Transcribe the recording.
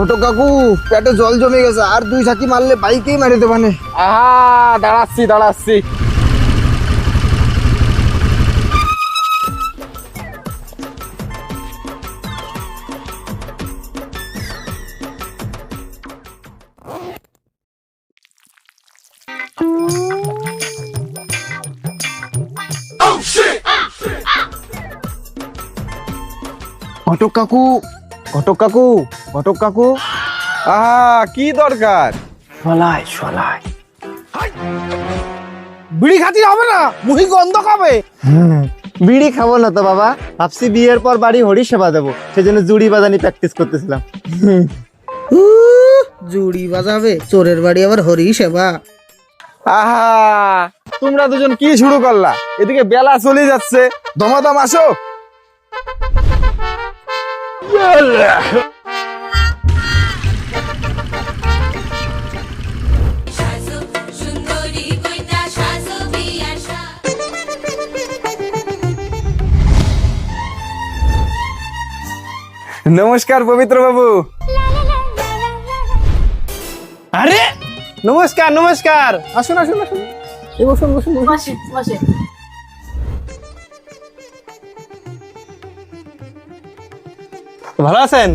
ছোট কাকু পেটে জল জমে গেছে, আর 2 ঝাঁকি মারলে বাইকেই মারি দেবানে। আহা, দাঁড়াচ্ছি দাঁড়াচ্ছি। ঘটক কাকু, ঘটক কাকু, ঘটক কাকু। আহা, কি দরকার? শোলাই শোলাই। বিড়ি খাতি হবে না, মুহি গন্ধ খাবে। বিড়ি খাবো না তো বাবা, ভাবছি বিয়ের পর বাড়ি হরি সেবা দেবো, সেজন্য জুড়ি বাজানি প্র্যাকটিস করতেছিলাম। জুড়ি বাজাবে, চোরের বাড়ি আবার হরি সেবা। আহা, তোমরা দুজন কি শুরু করলা? এদিকে বেলা চলে যাচ্ছে, দমাদম আসো। নমস্কার পবিত্র বাবু। আরে নমস্কার নমস্কার, আসুন আসুন আসুন, এই বসুন বসুন বসুন। ভালো আছেন?